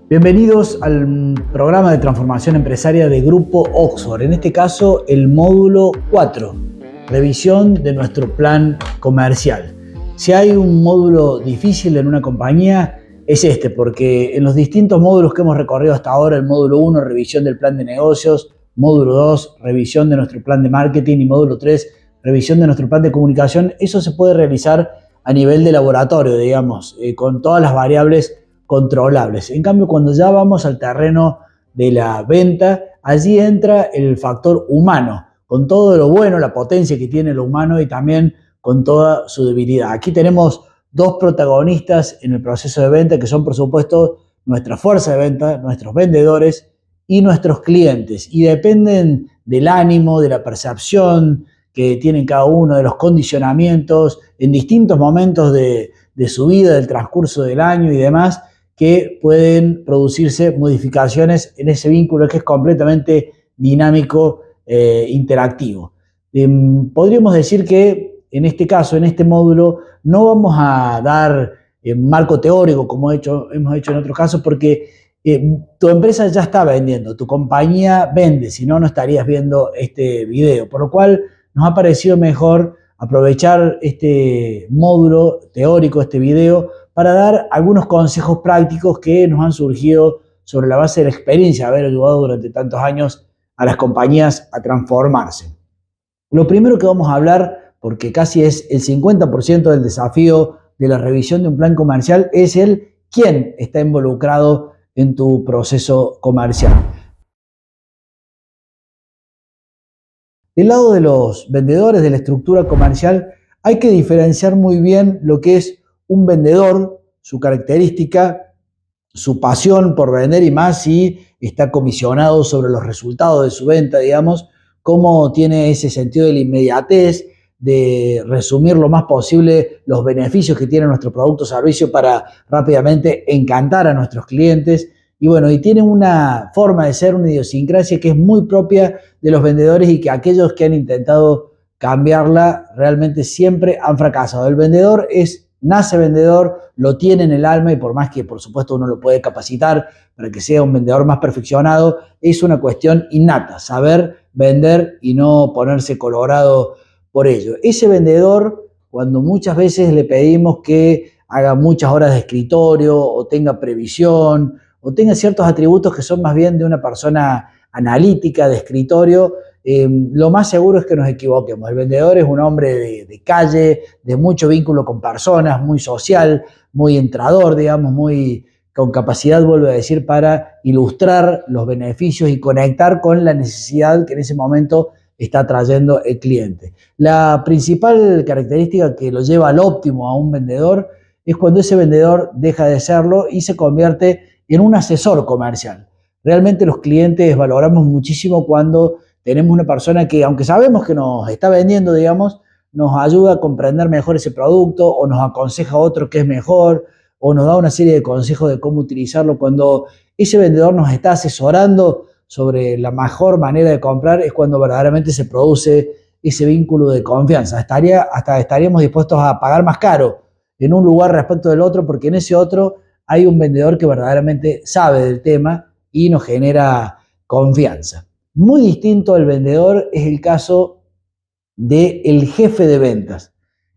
Bienvenidos al programa de transformación empresaria de Grupo Oxford. En este caso, el módulo 4, revisión de nuestro plan comercial. Si hay un módulo difícil en una compañía, es este, porque en los distintos módulos que hemos recorrido hasta ahora, el módulo 1, revisión del plan de negocios, módulo 2, revisión de nuestro plan de marketing y módulo 3, revisión de nuestro plan de comunicación, eso se puede realizar a nivel de laboratorio, digamos, con todas las variables controlables. En cambio, cuando ya vamos al terreno de la venta, allí entra el factor humano, con todo lo bueno, la potencia que tiene lo humano y también con toda su debilidad. Aquí tenemos dos protagonistas en el proceso de venta que son, por supuesto, nuestra fuerza de venta, nuestros vendedores y nuestros clientes. Y dependen del ánimo, de la percepción que tienen cada uno, de los condicionamientos en distintos momentos de su vida, del transcurso del año y demás, que pueden producirse modificaciones en ese vínculo que es completamente dinámico, interactivo. Podríamos decir que en este caso, en este módulo, no vamos a dar marco teórico como hemos hecho en otros casos, porque tu empresa ya está vendiendo, tu compañía vende, si no, no estarías viendo este video. Por lo cual nos ha parecido mejor aprovechar este módulo teórico, este video, para dar algunos consejos prácticos que nos han surgido sobre la base de la experiencia de haber ayudado durante tantos años a las compañías a transformarse. Lo primero que vamos a hablar, porque casi es el 50% del desafío de la revisión de un plan comercial, es el quién está involucrado en tu proceso comercial. Del lado de los vendedores, de la estructura comercial, hay que diferenciar muy bien lo que es un vendedor, su característica, su pasión por vender y más si está comisionado sobre los resultados de su venta, digamos, cómo tiene ese sentido de la inmediatez, de resumir lo más posible los beneficios que tiene nuestro producto o servicio para rápidamente encantar a nuestros clientes. Y bueno, y tiene una forma de ser, una idiosincrasia que es muy propia de los vendedores y que aquellos que han intentado cambiarla realmente siempre han fracasado. El vendedor nace vendedor, lo tiene en el alma y por más que por supuesto uno lo puede capacitar para que sea un vendedor más perfeccionado, es una cuestión innata, saber vender y no ponerse colorado por ello. Ese vendedor, cuando muchas veces le pedimos que haga muchas horas de escritorio o tenga previsión o tenga ciertos atributos que son más bien de una persona analítica, de escritorio, lo más seguro es que nos equivoquemos. El vendedor es un hombre de calle, de mucho vínculo con personas, muy social, muy entrador, digamos, muy con capacidad, vuelvo a decir, para ilustrar los beneficios y conectar con la necesidad que en ese momento está trayendo el cliente. La principal característica que lo lleva al óptimo a un vendedor es cuando ese vendedor deja de serlo y se convierte en un asesor comercial. Realmente los clientes valoramos muchísimo cuando tenemos una persona que, aunque sabemos que nos está vendiendo, digamos, nos ayuda a comprender mejor ese producto o nos aconseja otro que es mejor o nos da una serie de consejos de cómo utilizarlo. Cuando ese vendedor nos está asesorando sobre la mejor manera de comprar es cuando verdaderamente se produce ese vínculo de confianza. Hasta estaríamos dispuestos a pagar más caro en un lugar respecto del otro porque en ese otro hay un vendedor que verdaderamente sabe del tema y nos genera confianza. Muy distinto al vendedor es el caso del jefe de ventas.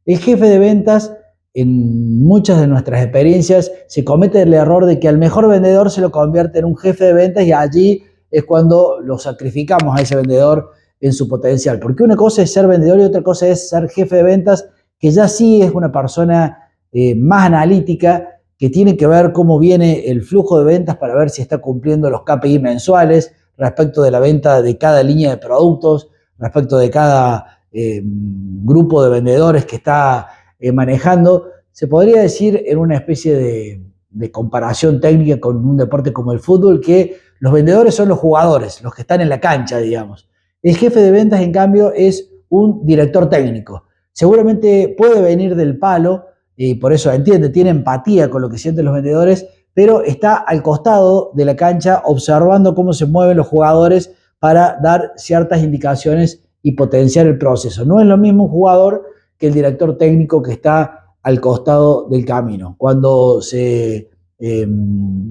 El jefe de ventas, en muchas de nuestras experiencias, se comete el error de que al mejor vendedor se lo convierte en un jefe de ventas y allí es cuando lo sacrificamos a ese vendedor en su potencial. Porque una cosa es ser vendedor y otra cosa es ser jefe de ventas, que ya sí es una persona más analítica, que tiene que ver cómo viene el flujo de ventas para ver si está cumpliendo los KPI mensuales respecto de la venta de cada línea de productos, respecto de cada grupo de vendedores que está manejando. Se podría decir en una especie de comparación técnica con un deporte como el fútbol que los vendedores son los jugadores, los que están en la cancha, digamos. El jefe de ventas, en cambio, es un director técnico. Seguramente puede venir del palo, y por eso entiende, tiene empatía con lo que sienten los vendedores, pero está al costado de la cancha observando cómo se mueven los jugadores para dar ciertas indicaciones y potenciar el proceso. No es lo mismo un jugador que el director técnico que está al costado del camino. Cuando se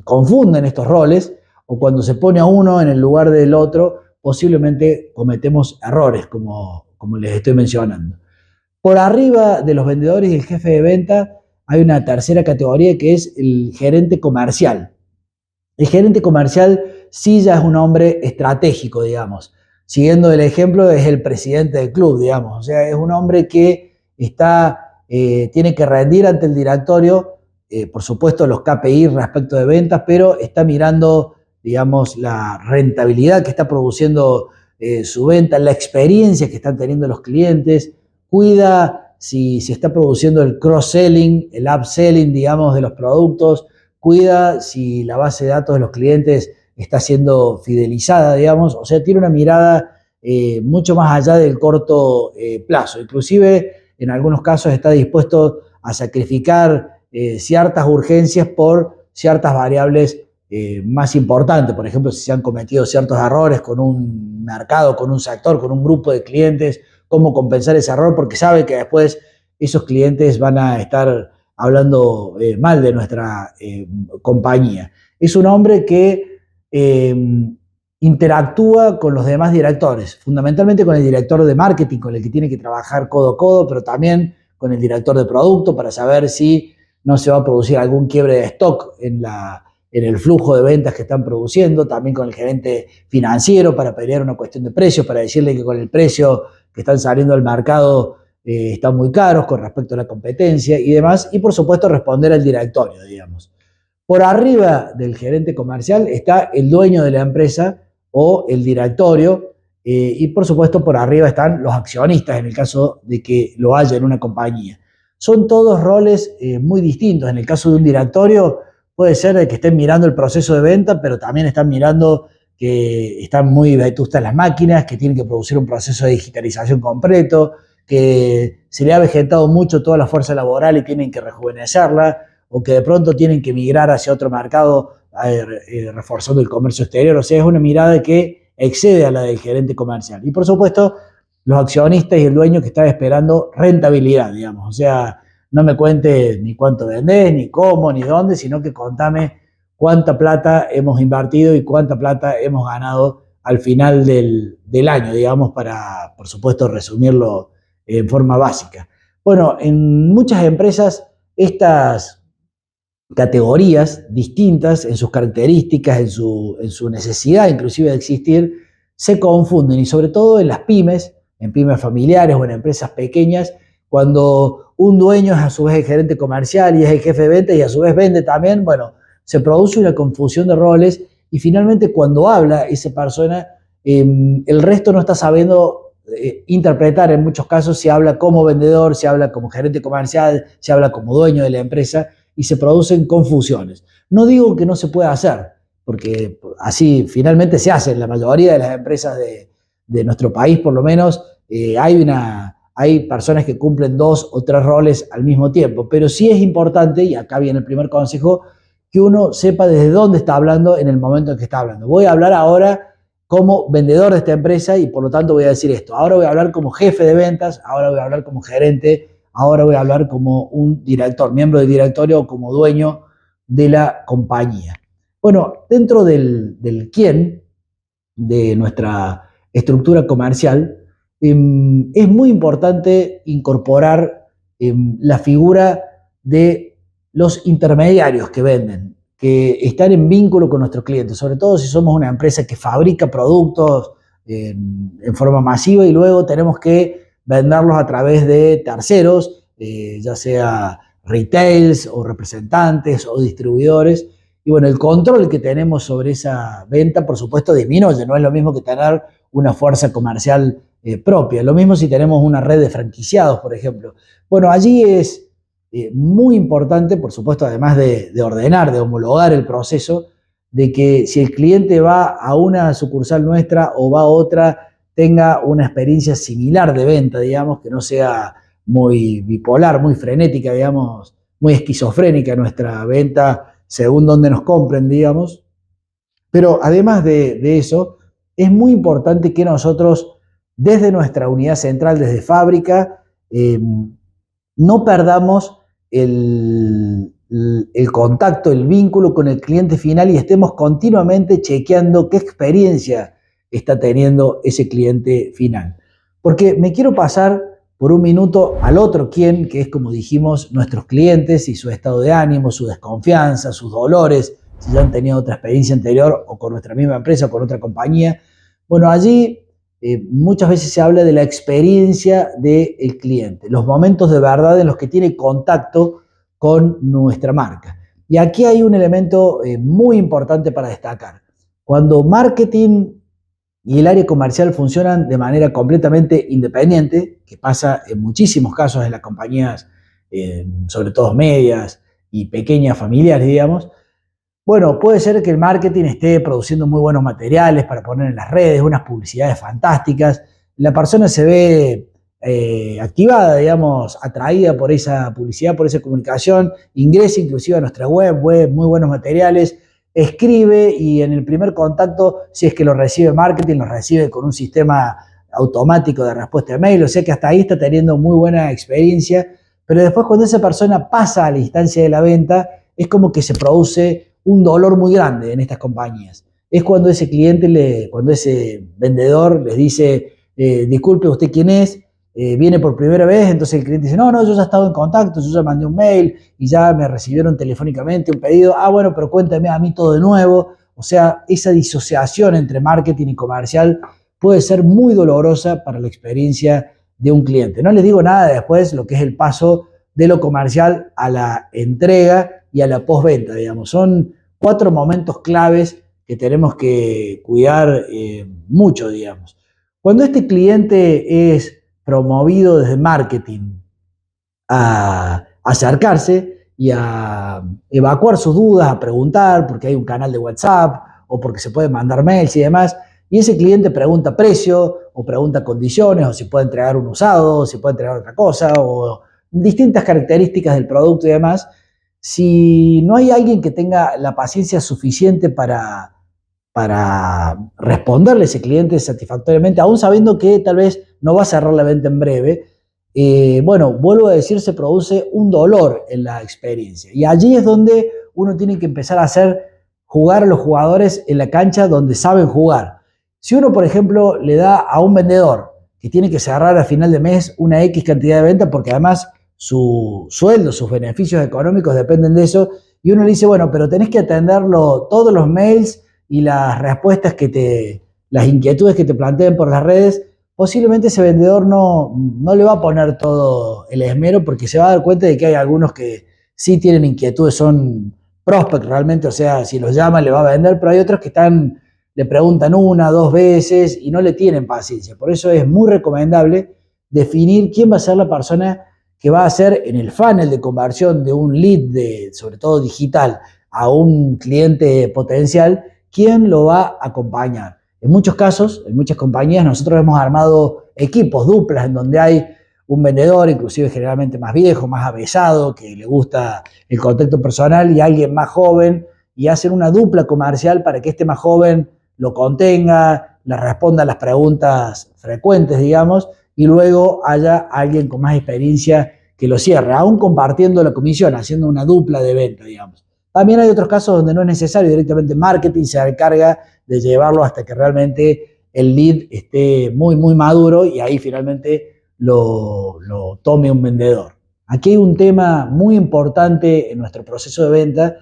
confunden estos roles o cuando se pone a uno en el lugar del otro, posiblemente cometemos errores, como les estoy mencionando. Por arriba de los vendedores y el jefe de venta hay una tercera categoría que es el gerente comercial. El gerente comercial sí ya es un hombre estratégico, digamos. Siguiendo el ejemplo, es el presidente del club, digamos. O sea, es un hombre que tiene que rendir ante el directorio, por supuesto, los KPI respecto de ventas, pero está mirando, digamos, la rentabilidad que está produciendo su venta, la experiencia que están teniendo los clientes, cuida si está produciendo el cross-selling, el upselling, digamos, de los productos, cuida si la base de datos de los clientes está siendo fidelizada, digamos, o sea, tiene una mirada mucho más allá del corto plazo. Inclusive, en algunos casos está dispuesto a sacrificar ciertas urgencias por ciertas variables más importantes. Por ejemplo, si se han cometido ciertos errores con un mercado, con un sector, con un grupo de clientes, cómo compensar ese error, porque sabe que después esos clientes van a estar hablando mal de nuestra compañía. Es un hombre que interactúa con los demás directores, fundamentalmente con el director de marketing, con el que tiene que trabajar codo a codo, pero también con el director de producto para saber si no se va a producir algún quiebre de stock en el flujo de ventas que están produciendo, también con el gerente financiero para pelear una cuestión de precios, para decirle que con el precio que están saliendo al mercado están muy caros con respecto a la competencia y demás, y por supuesto responder al directorio, digamos. Por arriba del gerente comercial está el dueño de la empresa o el directorio, y por supuesto por arriba están los accionistas en el caso de que lo haya en una compañía. Son todos roles muy distintos. En el caso de un directorio puede ser que estén mirando el proceso de venta, pero también están mirando que están muy vetustas las máquinas, que tienen que producir un proceso de digitalización completo, que se le ha vegetado mucho toda la fuerza laboral y tienen que rejuvenecerla, o que de pronto tienen que migrar hacia otro mercado reforzando el comercio exterior. O sea, es una mirada que excede a la del gerente comercial. Y por supuesto, los accionistas y el dueño que están esperando rentabilidad, digamos. O sea, no me cuentes ni cuánto vendés, ni cómo, ni dónde, sino que contame cuánta plata hemos invertido y cuánta plata hemos ganado al final del año, digamos, para, por supuesto, resumirlo en forma básica. Bueno, en muchas empresas estas categorías distintas en sus características, en su necesidad inclusive de existir, se confunden y sobre todo en las pymes, en pymes familiares o en empresas pequeñas, cuando un dueño es a su vez el gerente comercial y es el jefe de venta y a su vez vende también, bueno, se produce una confusión de roles y finalmente cuando habla esa persona, el resto no está sabiendo interpretar en muchos casos si habla como vendedor, si habla como gerente comercial, si habla como dueño de la empresa y se producen confusiones. No digo que no se pueda hacer, porque así finalmente se hace en la mayoría de las empresas de nuestro país, por lo menos hay personas que cumplen 2 o 3 roles al mismo tiempo, pero sí es importante, y acá viene el primer consejo, que uno sepa desde dónde está hablando en el momento en que está hablando. Voy a hablar ahora como vendedor de esta empresa y por lo tanto voy a decir esto. Ahora voy a hablar como jefe de ventas, ahora voy a hablar como gerente, ahora voy a hablar como un director, miembro del directorio o como dueño de la compañía. Bueno, dentro del quién de nuestra estructura comercial, es muy importante incorporar la figura de los intermediarios que venden, que están en vínculo con nuestros clientes, sobre todo si somos una empresa que fabrica productos en forma masiva y luego tenemos que venderlos a través de terceros, ya sea retails o representantes o distribuidores. Y bueno, el control que tenemos sobre esa venta, por supuesto, disminuye. No es lo mismo que tener una fuerza comercial propia. Lo mismo si tenemos una red de franquiciados, por ejemplo. Bueno, allí es muy importante, por supuesto, además de ordenar, de homologar el proceso, de que si el cliente va a una sucursal nuestra o va a otra, tenga una experiencia similar de venta, digamos, que no sea muy bipolar, muy frenética, digamos, muy esquizofrénica nuestra venta según donde nos compren, digamos. Pero además de eso, es muy importante que nosotros, desde nuestra unidad central, desde fábrica, no perdamos el contacto, el vínculo con el cliente final y estemos continuamente chequeando qué experiencia está teniendo ese cliente final. Porque me quiero pasar por un minuto al otro quien, que es como dijimos, nuestros clientes y su estado de ánimo, su desconfianza, sus dolores, si ya han tenido otra experiencia anterior o con nuestra misma empresa o con otra compañía. Bueno, allí muchas veces se habla de la experiencia del cliente, los momentos de verdad en los que tiene contacto con nuestra marca. Y aquí hay un elemento muy importante para destacar. Cuando marketing y el área comercial funcionan de manera completamente independiente, que pasa en muchísimos casos en las compañías, sobre todo medias y pequeñas familiares, digamos. Bueno, puede ser que el marketing esté produciendo muy buenos materiales para poner en las redes, unas publicidades fantásticas. La persona se ve activada, digamos, atraída por esa publicidad, por esa comunicación, ingresa inclusive a nuestra web, muy buenos materiales, escribe y en el primer contacto, si es que lo recibe marketing, lo recibe con un sistema automático de respuesta de mail, o sea que hasta ahí está teniendo muy buena experiencia, pero después cuando esa persona pasa a la instancia de la venta, es como que se produce un dolor muy grande en estas compañías. Es cuando ese cliente, cuando ese vendedor les dice, disculpe, ¿usted quién es? Viene por primera vez, entonces el cliente dice, no, yo ya he estado en contacto, yo ya mandé un mail y ya me recibieron telefónicamente un pedido, bueno, pero cuéntame a mí todo de nuevo. O sea, esa disociación entre marketing y comercial puede ser muy dolorosa para la experiencia de un cliente. No les digo nada de después lo que es el paso de lo comercial a la entrega y a la postventa, digamos. Son 4 momentos claves que tenemos que cuidar mucho, digamos. Cuando este cliente es promovido desde marketing a acercarse y a evacuar sus dudas, a preguntar, porque hay un canal de WhatsApp o porque se pueden mandar mails y demás, y ese cliente pregunta precio o pregunta condiciones o si puede entregar un usado o si puede entregar otra cosa o distintas características del producto y demás. Si no hay alguien que tenga la paciencia suficiente para responderle a ese cliente satisfactoriamente, aún sabiendo que tal vez no va a cerrar la venta en breve, bueno, vuelvo a decir, se produce un dolor en la experiencia. Y allí es donde uno tiene que empezar a hacer jugar a los jugadores en la cancha donde saben jugar. Si uno, por ejemplo, le da a un vendedor que tiene que cerrar a final de mes una X cantidad de ventas, porque además su sueldo, sus beneficios económicos dependen de eso, y uno le dice, bueno, pero tenés que atenderlo todos los mails y las respuestas las inquietudes que te planteen por las redes, posiblemente ese vendedor no le va a poner todo el esmero porque se va a dar cuenta de que hay algunos que sí tienen inquietudes, son prospects realmente, o sea, si los llama le va a vender, pero hay otros que le preguntan 1, 2 veces y no le tienen paciencia. Por eso es muy recomendable definir quién va a ser la persona que va a hacer en el funnel de conversión de un lead, sobre todo digital, a un cliente potencial, quién lo va a acompañar. En muchos casos, en muchas compañías, nosotros hemos armado equipos, duplas, en donde hay un vendedor, inclusive generalmente más viejo, más avesado, que le gusta el contacto personal, y alguien más joven, y hacen una dupla comercial para que este más joven lo contenga, le responda a las preguntas frecuentes, digamos, y luego haya alguien con más experiencia que lo cierre, aún compartiendo la comisión, haciendo una dupla de venta, digamos. También hay otros casos donde no es necesario, directamente marketing se encarga de llevarlo hasta que realmente el lead esté muy maduro y ahí finalmente lo tome un vendedor. Aquí hay un tema muy importante en nuestro proceso de venta,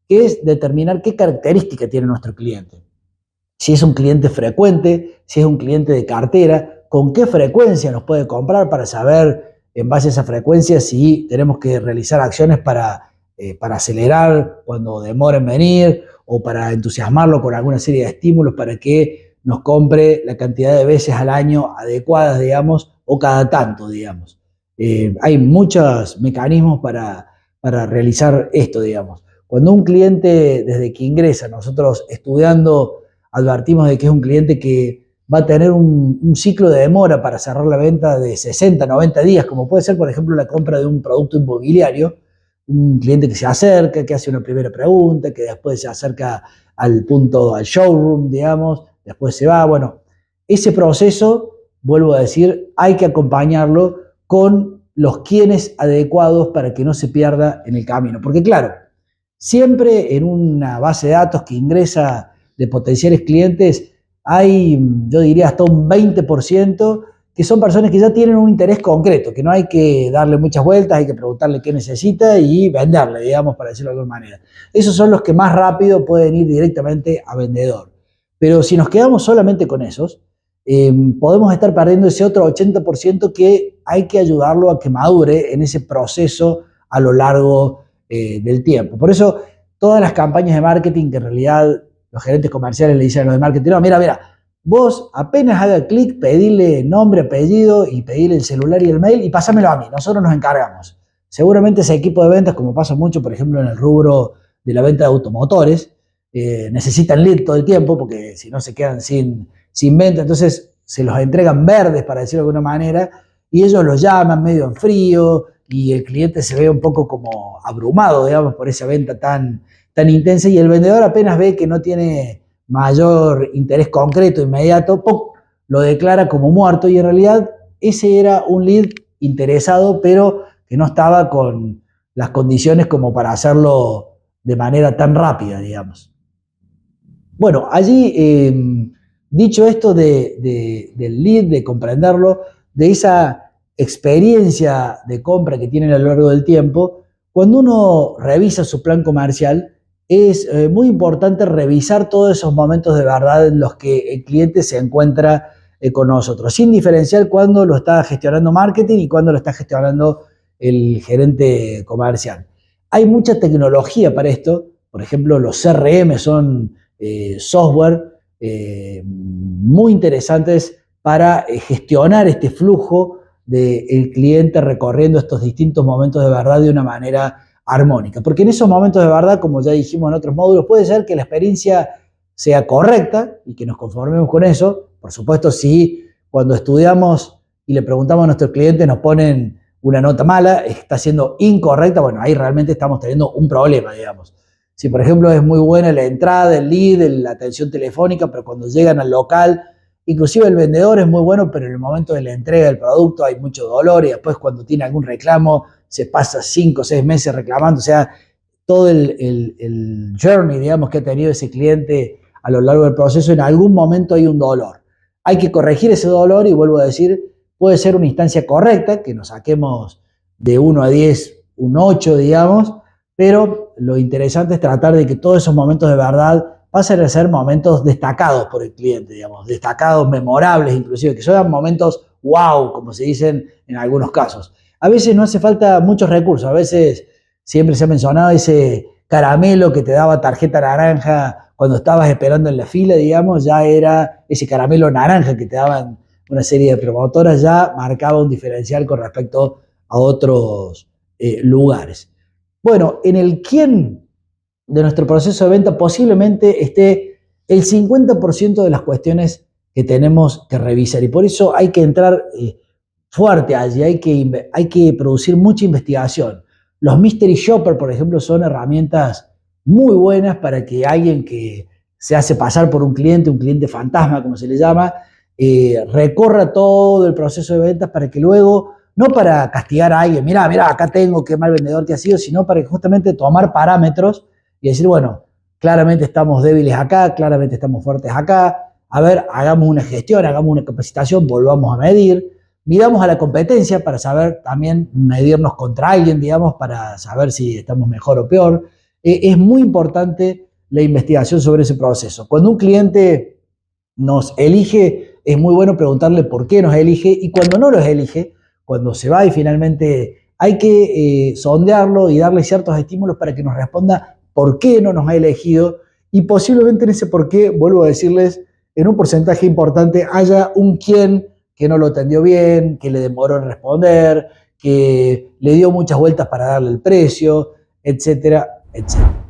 que es determinar qué característica tiene nuestro cliente. Si es un cliente frecuente, si es un cliente de cartera, con qué frecuencia nos puede comprar para saber en base a esa frecuencia si tenemos que realizar acciones para acelerar cuando demora en venir o para entusiasmarlo con alguna serie de estímulos para que nos compre la cantidad de veces al año adecuadas, digamos, o cada tanto, digamos. Hay muchos mecanismos para realizar esto, digamos. Cuando un cliente, desde que ingresa, nosotros estudiando, advertimos de que es un cliente que va a tener un ciclo de demora para cerrar la venta de 60, 90 días, como puede ser, por ejemplo, la compra de un producto inmobiliario, un cliente que se acerca, que hace una primera pregunta, que después se acerca al showroom, digamos, después se va. Bueno, ese proceso, vuelvo a decir, hay que acompañarlo con los quiénes adecuados para que no se pierda en el camino. Porque claro, siempre en una base de datos que ingresa de potenciales clientes hay, yo diría, hasta un 20% que son personas que ya tienen un interés concreto, que no hay que darle muchas vueltas, hay que preguntarle qué necesita y venderle, digamos, para decirlo de alguna manera. Esos son los que más rápido pueden ir directamente a vendedor. Pero si nos quedamos solamente con esos, podemos estar perdiendo ese otro 80% que hay que ayudarlo a que madure en ese proceso a lo largo del tiempo. Por eso, todas las campañas de marketing que en realidad los gerentes comerciales le dicen a los de marketing, no, mira, vos apenas haga clic, pedile nombre, apellido y pedile el celular y el mail y pásamelo a mí, nosotros nos encargamos. Seguramente ese equipo de ventas, como pasa mucho, por ejemplo, en el rubro de la venta de automotores, necesitan lead todo el tiempo porque si no se quedan sin venta, entonces se los entregan verdes, para decirlo de alguna manera, y ellos los llaman medio en frío y el cliente se ve un poco como abrumado, digamos, por esa venta tan intensa y el vendedor apenas ve que no tiene mayor interés concreto, inmediato, ¡pum!, lo declara como muerto y en realidad ese era un lead interesado, pero que no estaba con las condiciones como para hacerlo de manera tan rápida, digamos. Bueno, allí, dicho esto del lead, de comprenderlo, de esa experiencia de compra que tienen a lo largo del tiempo, cuando uno revisa su plan comercial, es muy importante revisar todos esos momentos de verdad en los que el cliente se encuentra con nosotros, sin diferenciar cuándo lo está gestionando marketing y cuándo lo está gestionando el gerente comercial. Hay mucha tecnología para esto, por ejemplo, los CRM son software muy interesantes para gestionar este flujo del cliente recorriendo estos distintos momentos de verdad de una manera armónica. Porque en esos momentos de verdad, como ya dijimos en otros módulos, puede ser que la experiencia sea correcta y que nos conformemos con eso. Por supuesto, si cuando estudiamos y le preguntamos a nuestros clientes nos ponen una nota mala, está siendo incorrecta, bueno, ahí realmente estamos teniendo un problema, digamos. Si, por ejemplo, es muy buena la entrada, el lead, la atención telefónica, pero cuando llegan al local, inclusive el vendedor es muy bueno, pero en el momento de la entrega del producto hay mucho dolor y después cuando tiene algún reclamo se pasa 5 o 6 meses reclamando. O sea, todo el journey, digamos, que ha tenido ese cliente a lo largo del proceso, en algún momento hay un dolor. Hay que corregir ese dolor y vuelvo a decir, puede ser una instancia correcta, que nos saquemos de 1 a 10, un 8, digamos, pero lo interesante es tratar de que todos esos momentos de verdad pasen a ser momentos destacados por el cliente, digamos, destacados, memorables inclusive, que sean momentos wow, como se dicen en algunos casos. A veces no hace falta muchos recursos, a veces siempre se ha mencionado ese caramelo que te daba tarjeta naranja cuando estabas esperando en la fila, digamos, ya era ese caramelo naranja que te daban una serie de promotoras, ya marcaba un diferencial con respecto a otros lugares. Bueno, en el quién de nuestro proceso de venta posiblemente esté el 50% de las cuestiones que tenemos que revisar y por eso hay que entrar fuerte allí, hay que producir mucha investigación. Los Mystery Shopper, por ejemplo, son herramientas muy buenas para que alguien que se hace pasar por un cliente fantasma, como se le llama, recorra todo el proceso de ventas para que luego, no para castigar a alguien, mira, acá tengo qué mal vendedor que ha sido, sino para justamente tomar parámetros y decir, bueno, claramente estamos débiles acá, claramente estamos fuertes acá, a ver, hagamos una gestión, hagamos una capacitación, volvamos a medir, miramos a la competencia para saber también medirnos contra alguien, digamos, para saber si estamos mejor o peor. Es muy importante la investigación sobre ese proceso. Cuando un cliente nos elige, es muy bueno preguntarle por qué nos elige y cuando no los elige, cuando se va y finalmente hay que sondearlo y darle ciertos estímulos para que nos responda por qué no nos ha elegido y posiblemente en ese por qué, vuelvo a decirles, en un porcentaje importante haya un quién que no lo atendió bien, que le demoró en responder, que le dio muchas vueltas para darle el precio, etcétera, etcétera.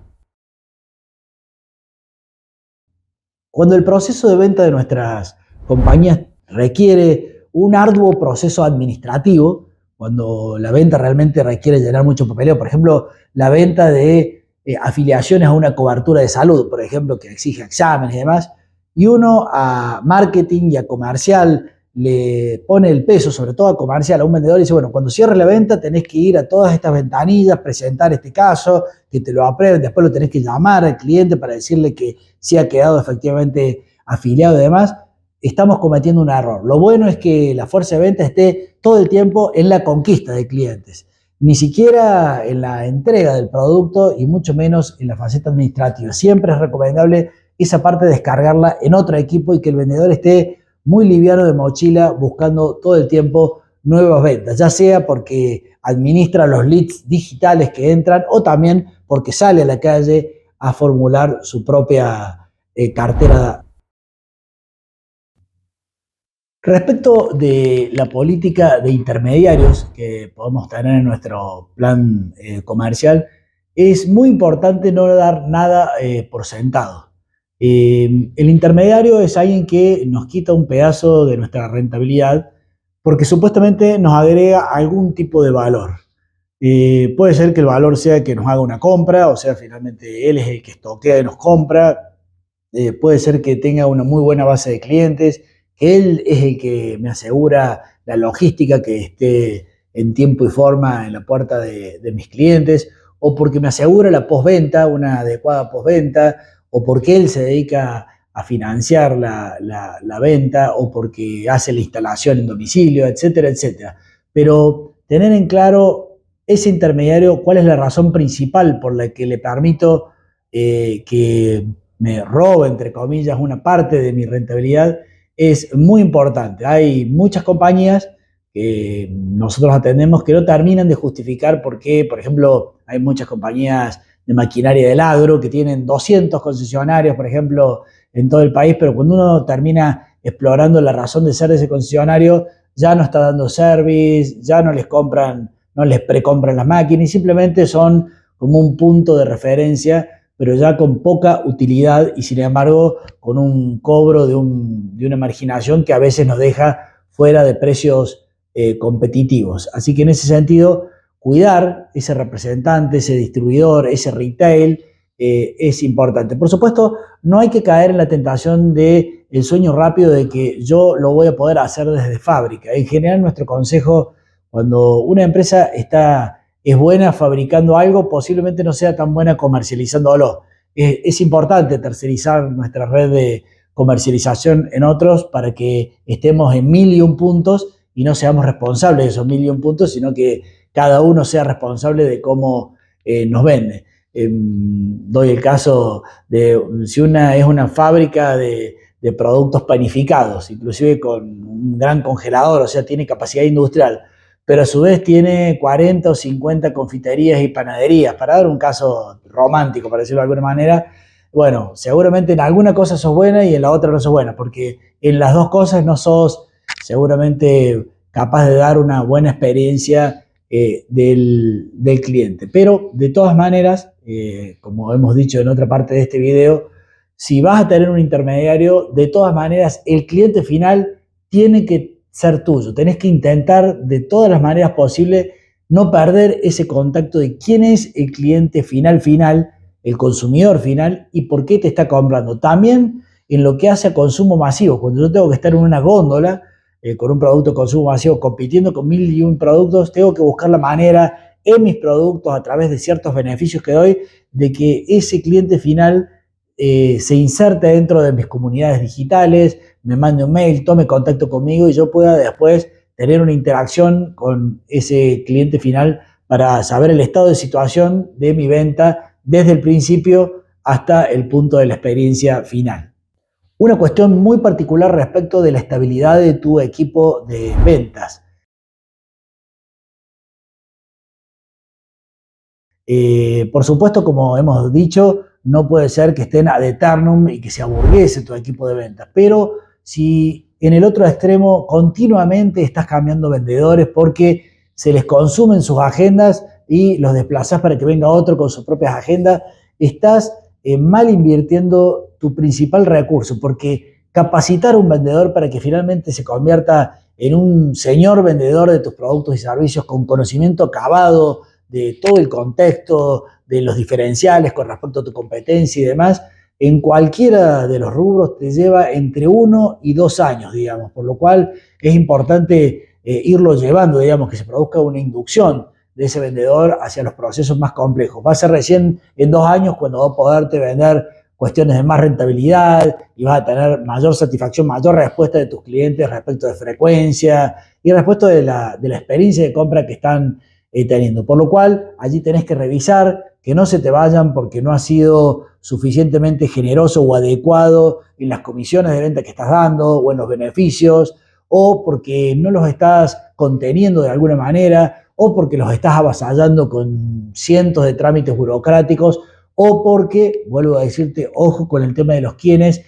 Cuando el proceso de venta de nuestras compañías requiere un arduo proceso administrativo, cuando la venta realmente requiere llenar mucho papeleo, por ejemplo, la venta de afiliaciones a una cobertura de salud, por ejemplo, que exige exámenes y demás, y uno a marketing y a comercial le pone el peso, sobre todo a comercial, a un vendedor, y dice, bueno, cuando cierres la venta tenés que ir a todas estas ventanillas, presentar este caso, que te lo aprueben, después lo tenés que llamar al cliente para decirle que sí ha quedado efectivamente afiliado y demás. Estamos cometiendo un error. Lo bueno es que la fuerza de venta esté todo el tiempo en la conquista de clientes, ni siquiera en la entrega del producto y mucho menos en la faceta administrativa. Siempre es recomendable esa parte descargarla en otro equipo y que el vendedor esté muy liviano de mochila buscando todo el tiempo nuevas ventas, ya sea porque administra los leads digitales que entran o también porque sale a la calle a formular su propia cartera. Respecto de la política de intermediarios que podemos tener en nuestro plan comercial, es muy importante no dar nada por sentado. El intermediario es alguien que nos quita un pedazo de nuestra rentabilidad porque supuestamente nos agrega algún tipo de valor. Puede ser que el valor sea que nos haga una compra, o sea, finalmente él es el que estoquea y nos compra. Puede ser que tenga una muy buena base de clientes, que él es el que me asegura la logística que esté en tiempo y forma en la puerta de mis clientes, o porque me asegura la postventa, una adecuada postventa, o porque él se dedica a financiar la venta, o porque hace la instalación en domicilio, etcétera, etcétera. Pero tener en claro ese intermediario, cuál es la razón principal por la que le permito que me roba, entre comillas, una parte de mi rentabilidad, es muy importante. Hay muchas compañías que nosotros atendemos que no terminan de justificar por qué, por ejemplo, hay muchas compañías de maquinaria del agro que tienen 200 concesionarios, por ejemplo, en todo el país, pero cuando uno termina explorando la razón de ser de ese concesionario, ya no está dando service, ya no les compran, no les precompran las máquinas y simplemente son como un punto de referencia, pero ya con poca utilidad y sin embargo con un cobro de una marginación que a veces nos deja fuera de precios competitivos. Así que en ese sentido, cuidar ese representante, ese distribuidor, ese retail es importante. Por supuesto, no hay que caer en la tentación de el sueño rápido de que yo lo voy a poder hacer desde fábrica. En general, nuestro consejo, cuando una empresa es buena fabricando algo, posiblemente no sea tan buena comercializándolo. Es importante tercerizar nuestra red de comercialización en otros para que estemos en 1001 puntos y no seamos responsables de esos 1001 puntos, sino que cada uno sea responsable de cómo nos vende. Doy el caso de si una es una fábrica de productos panificados, inclusive con un gran congelador, o sea, tiene capacidad industrial, pero a su vez tiene 40 o 50 confiterías y panaderías, para dar un caso romántico, para decirlo de alguna manera. Bueno, seguramente en alguna cosa sos buena y en la otra no sos buena, porque en las dos cosas no sos seguramente capaz de dar una buena experiencia del cliente. Pero de todas maneras, como hemos dicho en otra parte de este video, si vas a tener un intermediario, de todas maneras el cliente final tiene que ser tuyo. Tenés que intentar de todas las maneras posibles no perder ese contacto de quién es el cliente final, el consumidor final y por qué te está comprando. También en lo que hace a consumo masivo. Cuando yo tengo que estar en una góndola con un producto de consumo masivo compitiendo con 1001 productos, tengo que buscar la manera en mis productos a través de ciertos beneficios que doy de que ese cliente final se inserte dentro de mis comunidades digitales, me mande un mail, tome contacto conmigo y yo pueda después tener una interacción con ese cliente final para saber el estado de situación de mi venta desde el principio hasta el punto de la experiencia final. Una cuestión muy particular respecto de la estabilidad de tu equipo de ventas. Por supuesto, como hemos dicho, no puede ser que estén ad eternum y que se aburguese tu equipo de ventas, pero si en el otro extremo continuamente estás cambiando vendedores porque se les consumen sus agendas y los desplazás para que venga otro con sus propias agendas, estás mal invirtiendo tu principal recurso, porque capacitar a un vendedor para que finalmente se convierta en un señor vendedor de tus productos y servicios con conocimiento acabado de todo el contexto, de los diferenciales con respecto a tu competencia y demás, en cualquiera de los rubros te lleva entre 1 y 2 años, digamos, por lo cual es importante irlo llevando, digamos, que se produzca una inducción de ese vendedor hacia los procesos más complejos. Va a ser recién en 2 años cuando va a poderte vender cuestiones de más rentabilidad y vas a tener mayor satisfacción, mayor respuesta de tus clientes respecto de frecuencia y respecto de la experiencia de compra que están teniendo. Por lo cual, allí tenés que revisar que no se te vayan porque no has sido suficientemente generoso o adecuado en las comisiones de venta que estás dando o en los beneficios, o porque no los estás conteniendo de alguna manera, o porque los estás avasallando con cientos de trámites burocráticos, o porque, vuelvo a decirte, ojo con el tema de los quiénes,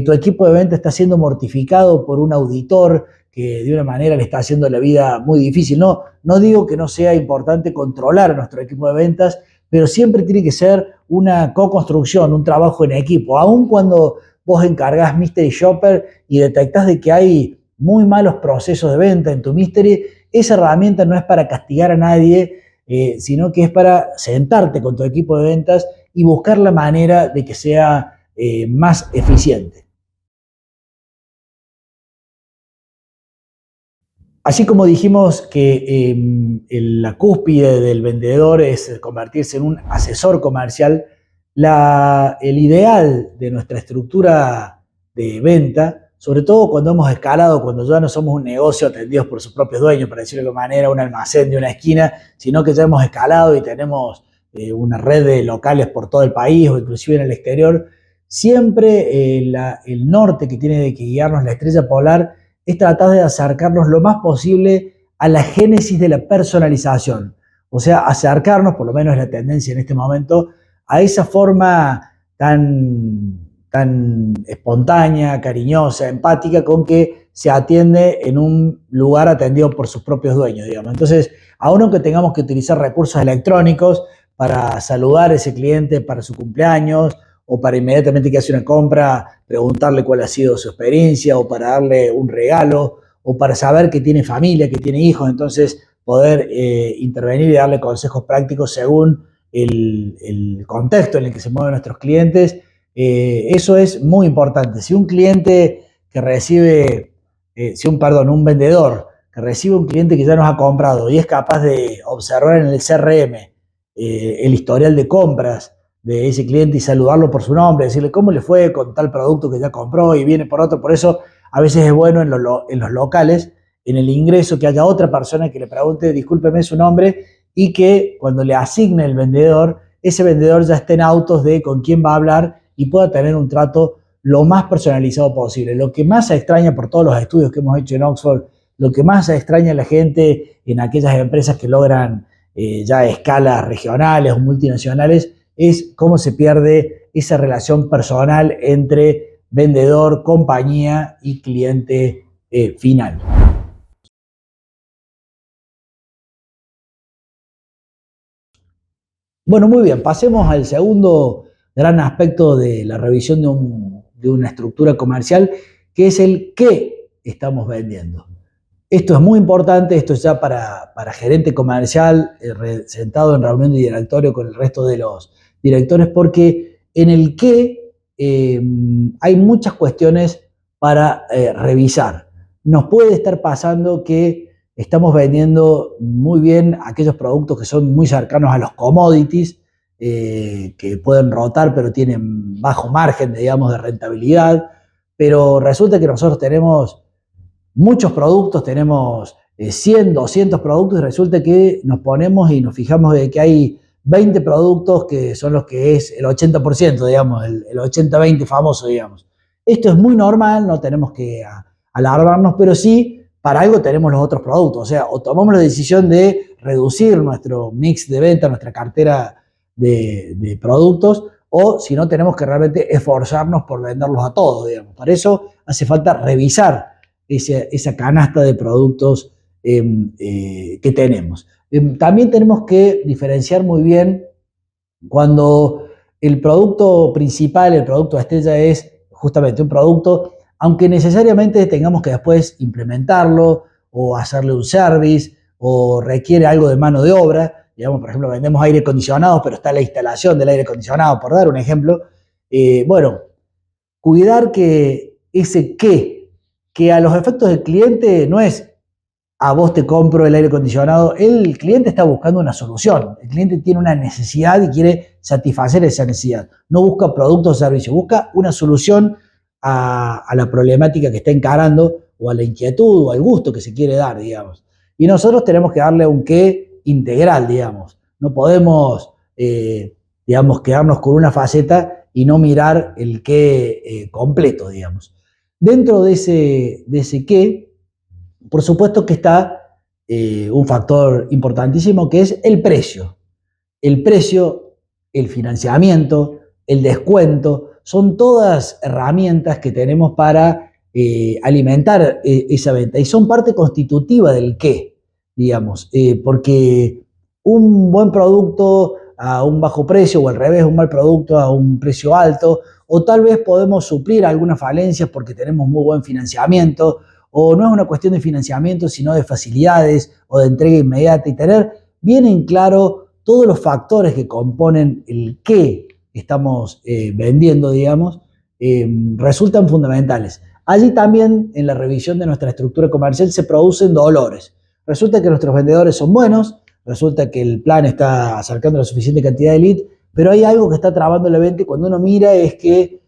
tu equipo de venta está siendo mortificado por un auditor que de una manera le está haciendo la vida muy difícil. No digo que no sea importante controlar a nuestro equipo de ventas, pero siempre tiene que ser una co-construcción, un trabajo en equipo. Aun cuando vos encargás Mystery Shopper y detectás de que hay muy malos procesos de venta en tu Mystery, esa herramienta no es para castigar a nadie, sino que es para sentarte con tu equipo de ventas y buscar la manera de que sea más eficiente. Así como dijimos que la cúspide del vendedor es convertirse en un asesor comercial, el ideal de nuestra estructura de venta, sobre todo cuando hemos escalado, cuando ya no somos un negocio atendidos por sus propios dueños, para decirlo de alguna manera, un almacén de una esquina, sino que ya hemos escalado y tenemos una red de locales por todo el país o inclusive en el exterior, siempre el norte que tiene que guiarnos, la estrella polar, es tratar de acercarnos lo más posible a la génesis de la personalización. O sea, acercarnos, por lo menos es la tendencia en este momento, a esa forma tan espontánea, cariñosa, empática, con que se atiende en un lugar atendido por sus propios dueños, digamos. Entonces, aún aunque tengamos que utilizar recursos electrónicos para saludar a ese cliente para su cumpleaños, o para inmediatamente que hace una compra, preguntarle cuál ha sido su experiencia, o para darle un regalo, o para saber que tiene familia, que tiene hijos, entonces poder intervenir y darle consejos prácticos según el contexto en el que se mueven nuestros clientes. Eso es muy importante. Si un cliente que recibe, un vendedor que recibe un cliente que ya nos ha comprado y es capaz de observar en el CRM el historial de compras de ese cliente y saludarlo por su nombre, decirle cómo le fue con tal producto que ya compró y viene por otro. Por eso a veces es bueno en los locales, en el ingreso, que haya otra persona que le pregunte, discúlpeme su nombre, y que cuando le asigne el vendedor, ese vendedor ya esté en autos de con quién va a hablar y pueda tener un trato lo más personalizado posible. Lo que más se extraña por todos los estudios que hemos hecho en Oxford, lo que más se extraña a la gente en aquellas empresas que logran ya escalas regionales o multinacionales, es cómo se pierde esa relación personal entre vendedor, compañía y cliente final. Bueno, muy bien, pasemos al segundo gran aspecto de la revisión de una estructura comercial, que es el qué estamos vendiendo. Esto es muy importante, esto es ya para gerente comercial, sentado en reunión de directorio con el resto de los directores, porque en el qué hay muchas cuestiones para revisar. Nos puede estar pasando que estamos vendiendo muy bien aquellos productos que son muy cercanos a los commodities, que pueden rotar pero tienen bajo margen, digamos, de rentabilidad, pero resulta que nosotros tenemos muchos productos, tenemos 100, 200 productos y resulta que nos ponemos y nos fijamos de que hay 20 productos que son los que es el 80%, digamos, el 80-20 famoso, digamos. Esto es muy normal, no tenemos que alarmarnos, pero sí, para algo tenemos los otros productos. O sea, o tomamos la decisión de reducir nuestro mix de venta, nuestra cartera de productos, o si no, tenemos que realmente esforzarnos por venderlos a todos, digamos. Para eso hace falta revisar esa canasta de productos que tenemos. También tenemos que diferenciar muy bien cuando el producto principal, el producto estrella es justamente un producto, aunque necesariamente tengamos que después implementarlo o hacerle un service o requiere algo de mano de obra. Digamos, por ejemplo, vendemos aire acondicionado, pero está la instalación del aire acondicionado, por dar un ejemplo. Bueno, cuidar que ese qué, que a los efectos del cliente no es a vos te compro el aire acondicionado, el cliente está buscando una solución, el cliente tiene una necesidad y quiere satisfacer esa necesidad, no busca productos o servicios, busca una solución a la problemática que está encarando o a la inquietud o al gusto que se quiere dar, digamos. Y nosotros tenemos que darle un qué integral, digamos. No podemos, digamos, quedarnos con una faceta y no mirar el qué completo, digamos. Dentro de ese qué, por supuesto que está un factor importantísimo que es el precio. El precio, el financiamiento, el descuento, son todas herramientas que tenemos para alimentar esa venta y son parte constitutiva del qué, digamos, porque un buen producto a un bajo precio o al revés, un mal producto a un precio alto, o tal vez podemos suplir algunas falencias porque tenemos muy buen financiamiento, o no es una cuestión de financiamiento, sino de facilidades o de entrega inmediata y tener bien en claro todos los factores que componen el qué estamos vendiendo, digamos, resultan fundamentales. Allí también, en la revisión de nuestra estructura comercial, se producen dolores. Resulta que nuestros vendedores son buenos, resulta que el plan está acercando la suficiente cantidad de lead, pero hay algo que está trabando la venta y cuando uno mira es que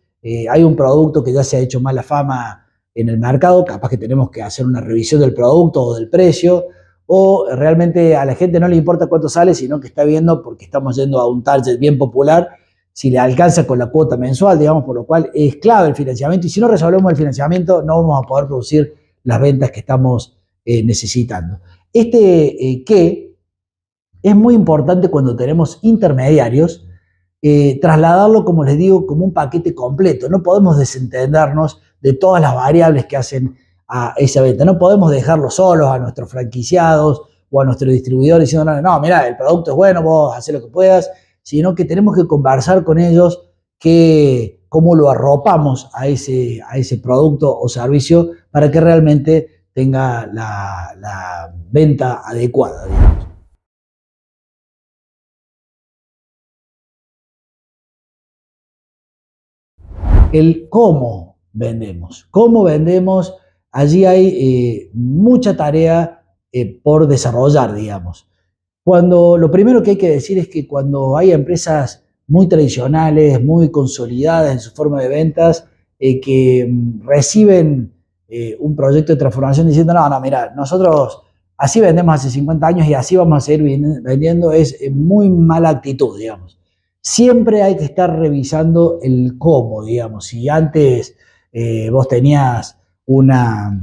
hay un producto que ya se ha hecho mala fama en el mercado, capaz que tenemos que hacer una revisión del producto o del precio, o realmente a la gente no le importa cuánto sale, sino que está viendo porque estamos yendo a un target bien popular, si le alcanza con la cuota mensual, digamos, por lo cual es clave el financiamiento y si no resolvemos el financiamiento no vamos a poder producir las ventas que estamos necesitando. ¿Qué? Es muy importante cuando tenemos intermediarios, trasladarlo, como les digo, como un paquete completo. No podemos desentendernos de todas las variables que hacen a esa venta. No podemos dejarlos solos a nuestros franquiciados o a nuestros distribuidores diciendo, no, mira, el producto es bueno, vos haces lo que puedas, sino que tenemos que conversar con ellos cómo lo arropamos a ese producto o servicio para que realmente tenga la venta adecuada, digamos. El cómo vendemos. Cómo vendemos, allí hay mucha tarea por desarrollar, digamos. Lo primero que hay que decir es que cuando hay empresas muy tradicionales, muy consolidadas en su forma de ventas, que reciben un proyecto de transformación diciendo, no, mira, nosotros así vendemos hace 50 años y así vamos a seguir vendiendo, es muy mala actitud, digamos. Siempre hay que estar revisando el cómo, digamos. Si antes vos tenías una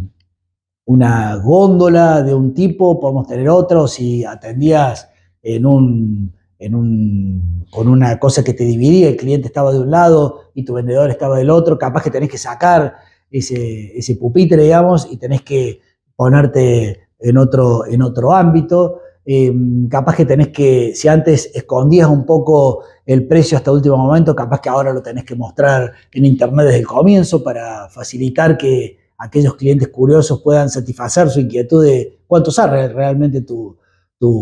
góndola de un tipo, podemos tener otro, si atendías con una cosa que te dividía, el cliente estaba de un lado y tu vendedor estaba del otro, capaz que tenés que sacar ese pupitre, digamos, y tenés que ponerte en otro ámbito. Capaz que tenés que, si antes escondías un poco el precio hasta último momento, capaz que ahora lo tenés que mostrar en internet desde el comienzo para facilitar que aquellos clientes curiosos puedan satisfacer su inquietud de cuánto sale realmente tu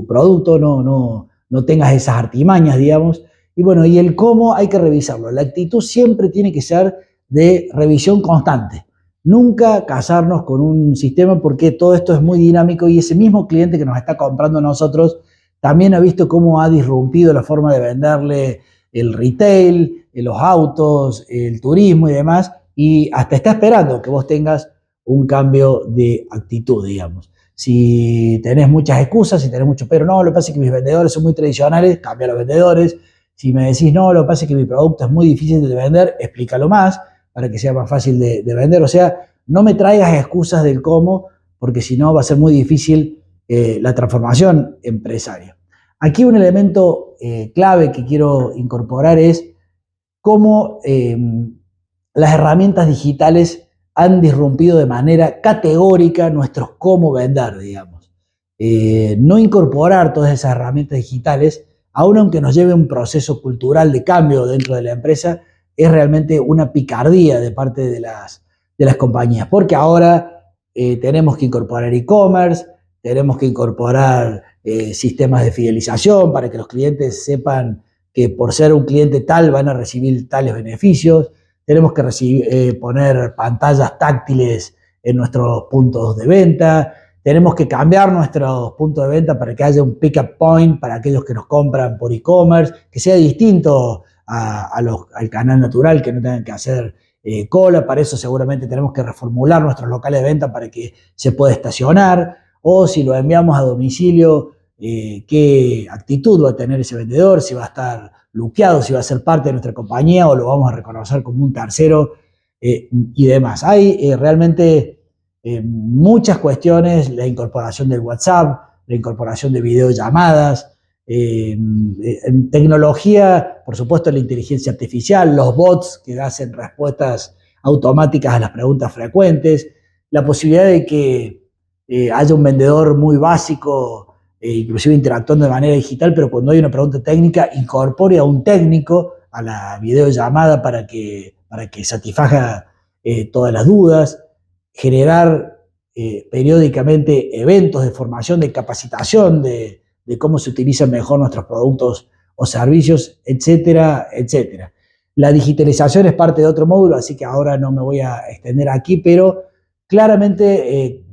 producto, no tengas esas artimañas, digamos. Y bueno, y el cómo hay que revisarlo. La actitud siempre tiene que ser de revisión constante. Nunca casarnos con un sistema porque todo esto es muy dinámico y ese mismo cliente que nos está comprando a nosotros también ha visto cómo ha disrumpido la forma de venderle el retail, los autos, el turismo y demás, y hasta está esperando que vos tengas un cambio de actitud, digamos. Si tenés muchas excusas, si tenés mucho pero, no, lo que pasa es que mis vendedores son muy tradicionales, cambia a los vendedores. Si me decís, no, lo que pasa es que mi producto es muy difícil de vender, explícalo más para que sea más fácil de vender. O sea, no me traigas excusas del cómo, porque si no va a ser muy difícil la transformación empresaria. Aquí un elemento clave que quiero incorporar es cómo las herramientas digitales han disrumpido de manera categórica nuestros cómo vender, digamos. No incorporar todas esas herramientas digitales, aun aunque nos lleve un proceso cultural de cambio dentro de la empresa, es realmente una picardía de parte de las compañías, porque ahora tenemos que incorporar e-commerce, tenemos que incorporar sistemas de fidelización para que los clientes sepan que por ser un cliente tal van a recibir tales beneficios. Tenemos que poner pantallas táctiles en nuestros puntos de venta. Tenemos que cambiar nuestros puntos de venta para que haya un pick-up point para aquellos que nos compran por e-commerce, que sea distinto al canal natural, que no tengan que hacer cola. Para eso seguramente tenemos que reformular nuestros locales de venta para que se pueda estacionar, o si lo enviamos a domicilio, qué actitud va a tener ese vendedor, si va a estar luqueado, si va a ser parte de nuestra compañía o lo vamos a reconocer como un tercero y demás. Hay realmente muchas cuestiones, la incorporación del WhatsApp, la incorporación de videollamadas, en tecnología, por supuesto, la inteligencia artificial, los bots que hacen respuestas automáticas a las preguntas frecuentes, la posibilidad de que haya un vendedor muy básico, inclusive interactuando de manera digital, pero cuando hay una pregunta técnica, incorpore a un técnico a la videollamada para que satisfaga todas las dudas, generar periódicamente eventos de formación, de capacitación, de cómo se utilizan mejor nuestros productos o servicios, etcétera, etcétera. La digitalización es parte de otro módulo, así que ahora no me voy a extender aquí, pero claramente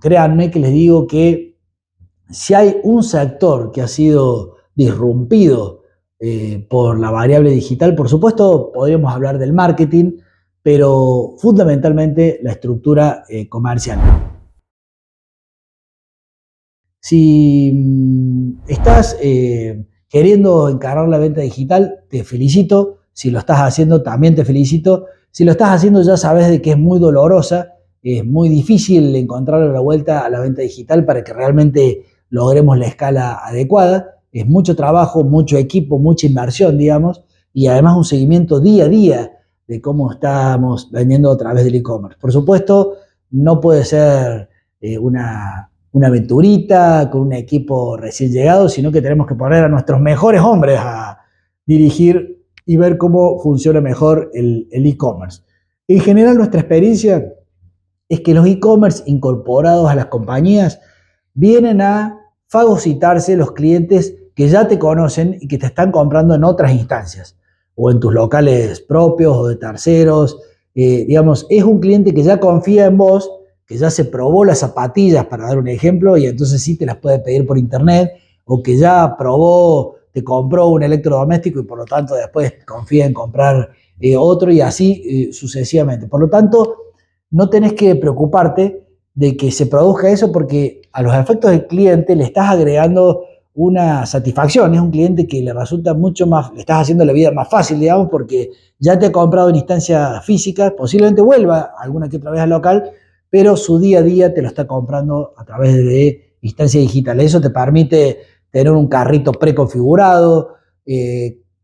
créanme que les digo que si hay un sector que ha sido disrumpido por la variable digital, por supuesto podríamos hablar del marketing, pero fundamentalmente la estructura comercial. Si estás queriendo encarar la venta digital, te felicito. Si lo estás haciendo, también te felicito. Si lo estás haciendo, ya sabes de que es muy dolorosa, es muy difícil encontrar la vuelta a la venta digital para que realmente logremos la escala adecuada. Es mucho trabajo, mucho equipo, mucha inversión, digamos, y además un seguimiento día a día de cómo estamos vendiendo a través del e-commerce. Por supuesto, no puede ser una aventurita con un equipo recién llegado, sino que tenemos que poner a nuestros mejores hombres a dirigir y ver cómo funciona mejor el e-commerce. En general, nuestra experiencia es que los e-commerce incorporados a las compañías vienen a fagocitarse los clientes que ya te conocen y que te están comprando en otras instancias, o en tus locales propios o de terceros. Digamos, es un cliente que ya confía en vos, que ya se probó las zapatillas, para dar un ejemplo, y entonces sí te las puede pedir por internet, o que ya probó, te compró un electrodoméstico y por lo tanto después confía en comprar otro, y así sucesivamente. Por lo tanto, no tenés que preocuparte de que se produzca eso, porque a los efectos del cliente le estás agregando una satisfacción. Es un cliente que le resulta mucho más, le estás haciendo la vida más fácil, digamos, porque ya te ha comprado en instancias físicas, posiblemente vuelva alguna que otra vez al local, pero su día a día te lo está comprando a través de instancias digitales. Eso te permite tener un carrito preconfigurado,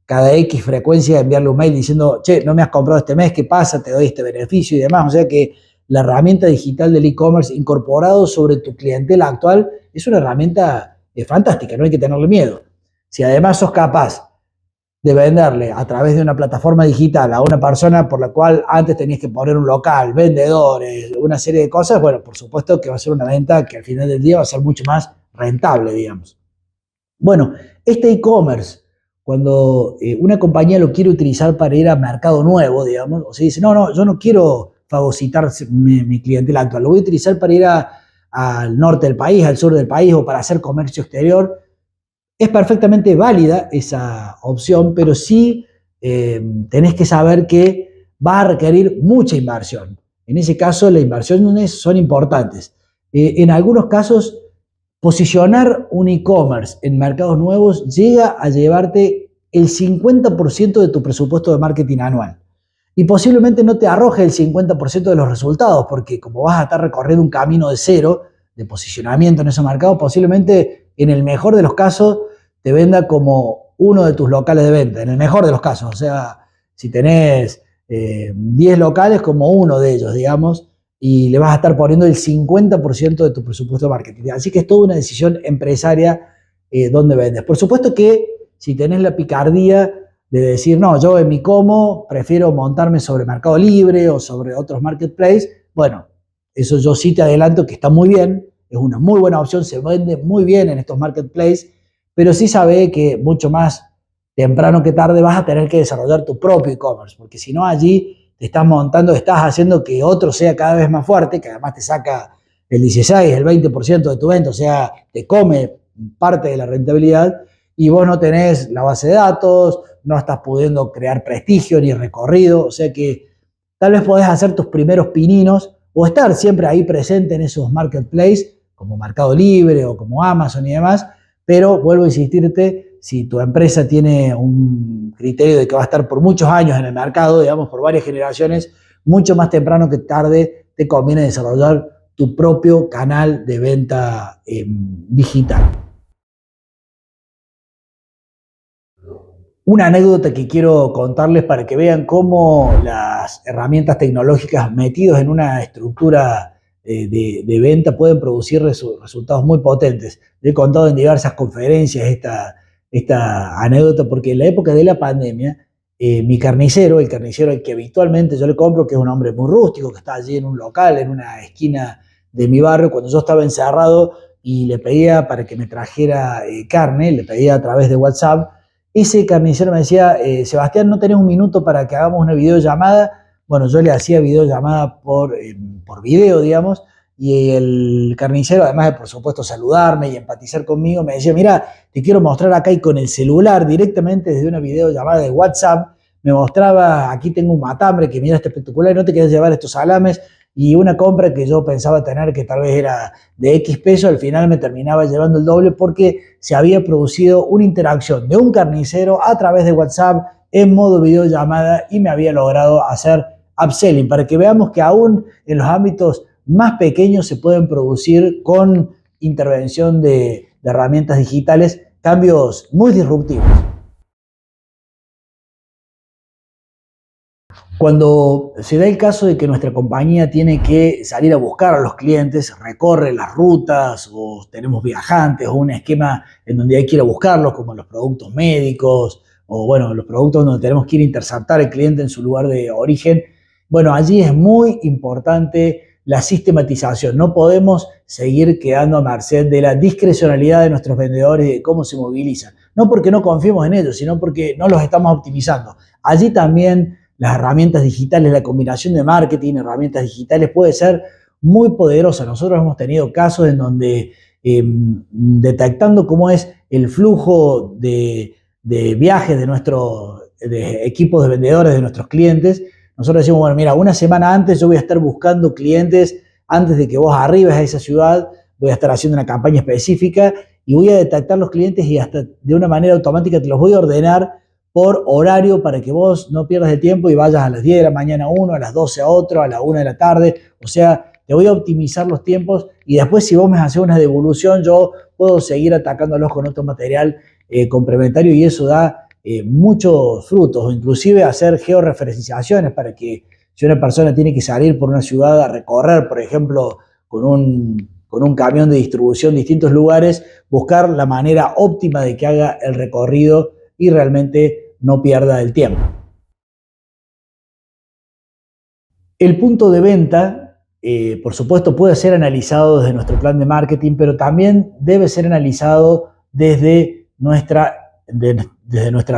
cada X frecuencia enviarle un mail diciendo, che, no me has comprado este mes, ¿qué pasa? Te doy este beneficio y demás. O sea que la herramienta digital del e-commerce incorporado sobre tu clientela actual es una herramienta fantástica, no hay que tenerle miedo. Si además sos capaz de venderle a través de una plataforma digital a una persona por la cual antes tenías que poner un local, vendedores, una serie de cosas, bueno, por supuesto que va a ser una venta que al final del día va a ser mucho más rentable, digamos. Bueno, este e-commerce, cuando una compañía lo quiere utilizar para ir a mercado nuevo, digamos, o sea, dice, no, yo no quiero fagocitar mi clientela actual, lo voy a utilizar para ir al norte del país, al sur del país, o para hacer comercio exterior. Es perfectamente válida esa opción, pero sí tenés que saber que va a requerir mucha inversión. En ese caso, las inversiones son importantes. En algunos casos, posicionar un e-commerce en mercados nuevos llega a llevarte el 50% de tu presupuesto de marketing anual. Y posiblemente no te arroje el 50% de los resultados, porque como vas a estar recorriendo un camino de cero, de posicionamiento en esos mercados, posiblemente en el mejor de los casos te venda como uno de tus locales de venta, en el mejor de los casos. O sea, si tenés 10 locales, como uno de ellos, digamos, y le vas a estar poniendo el 50% de tu presupuesto de marketing. Así que es toda una decisión empresaria dónde vendes. Por supuesto que si tenés la picardía de decir, no, yo en mi como prefiero montarme sobre Mercado Libre o sobre otros marketplaces, bueno, eso yo sí te adelanto que está muy bien, es una muy buena opción, se vende muy bien en estos marketplaces, pero sí sabe que mucho más temprano que tarde vas a tener que desarrollar tu propio e-commerce, porque si no allí te estás montando, estás haciendo que otro sea cada vez más fuerte, que además te saca el 16, el 20% de tu venta, o sea, te come parte de la rentabilidad y vos no tenés la base de datos, no estás pudiendo crear prestigio ni recorrido, o sea que tal vez podés hacer tus primeros pininos o estar siempre ahí presente en esos marketplaces como Mercado Libre o como Amazon y demás, pero vuelvo a insistirte, si tu empresa tiene un criterio de que va a estar por muchos años en el mercado, digamos por varias generaciones, mucho más temprano que tarde te conviene desarrollar tu propio canal de venta digital. Una anécdota que quiero contarles para que vean cómo las herramientas tecnológicas metidas en una estructura de venta pueden producir resultados muy potentes. Le he contado en diversas conferencias esta anécdota porque en la época de la pandemia, mi carnicero, el carnicero al que habitualmente yo le compro, que es un hombre muy rústico, que está allí en un local, en una esquina de mi barrio, cuando yo estaba encerrado y le pedía para que me trajera carne, le pedía a través de WhatsApp. Ese carnicero me decía, Sebastián, ¿no tenés un minuto para que hagamos una videollamada? Bueno, yo le hacía videollamada por video, digamos, y el carnicero, además de, por supuesto, saludarme y empatizar conmigo, me decía, mira, te quiero mostrar acá y con el celular, directamente desde una videollamada de WhatsApp, me mostraba, aquí tengo un matambre que mira este espectacular, no te quieres llevar estos salames, y una compra que yo pensaba tener que tal vez era de X pesos, al final me terminaba llevando el doble porque se había producido una interacción de un carnicero a través de WhatsApp en modo videollamada y me había logrado hacer upselling para que veamos que aún en los ámbitos más pequeños se pueden producir con intervención de herramientas digitales cambios muy disruptivos. Cuando se da el caso de que nuestra compañía tiene que salir a buscar a los clientes, recorre las rutas o tenemos viajantes o un esquema en donde hay que ir a buscarlos, como los productos médicos o bueno, los productos donde tenemos que ir a interceptar al cliente en su lugar de origen, bueno, allí es muy importante la sistematización. No podemos seguir quedando a merced de la discrecionalidad de nuestros vendedores y de cómo se movilizan. No porque no confiemos en ellos, sino porque no los estamos optimizando. Allí también las herramientas digitales, la combinación de marketing, herramientas digitales puede ser muy poderosa. Nosotros hemos tenido casos en donde detectando cómo es el flujo de viajes de nuestros de equipos de vendedores, de nuestros clientes, nosotros decimos, bueno, mira, una semana antes yo voy a estar buscando clientes antes de que vos arribes a esa ciudad, voy a estar haciendo una campaña específica y voy a detectar los clientes y hasta de una manera automática te los voy a ordenar por horario para que vos no pierdas el tiempo y vayas a las 10 de la mañana a uno, a las 12 a otro, a la 1 de la tarde. O sea, te voy a optimizar los tiempos y después si vos me haces una devolución, yo puedo seguir atacándolos con otro material complementario y eso da muchos frutos, o inclusive hacer georreferenciaciones para que si una persona tiene que salir por una ciudad a recorrer, por ejemplo, con un camión de distribución distintos lugares, buscar la manera óptima de que haga el recorrido y realmente no pierda el tiempo. El punto de venta, por supuesto, puede ser analizado desde nuestro plan de marketing, pero también debe ser analizado desde nuestra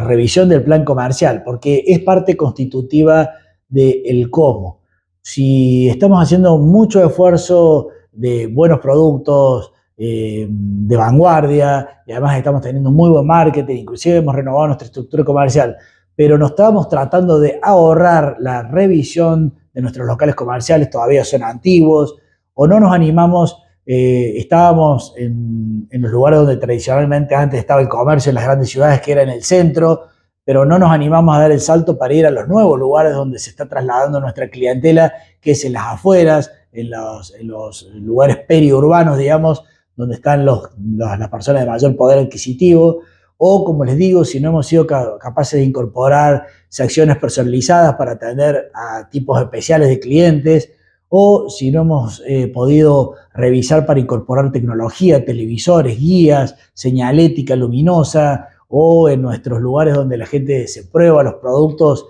revisión del plan comercial, porque es parte constitutiva del cómo. Si estamos haciendo mucho esfuerzo de buenos productos, de vanguardia, y además estamos teniendo muy buen marketing, inclusive hemos renovado nuestra estructura comercial, pero nos estamos tratando de ahorrar la revisión de nuestros locales comerciales, todavía son antiguos, o no nos animamos, estábamos en los lugares donde tradicionalmente antes estaba el comercio en las grandes ciudades, que era en el centro, pero no nos animamos a dar el salto para ir a los nuevos lugares donde se está trasladando nuestra clientela, que es en las afueras, en los lugares periurbanos, digamos, donde están las personas de mayor poder adquisitivo, o como les digo, si no hemos sido capaces de incorporar secciones personalizadas para atender a tipos especiales de clientes, o si no hemos podido revisar para incorporar tecnología, televisores, guías, señalética luminosa, o en nuestros lugares donde la gente se prueba los productos,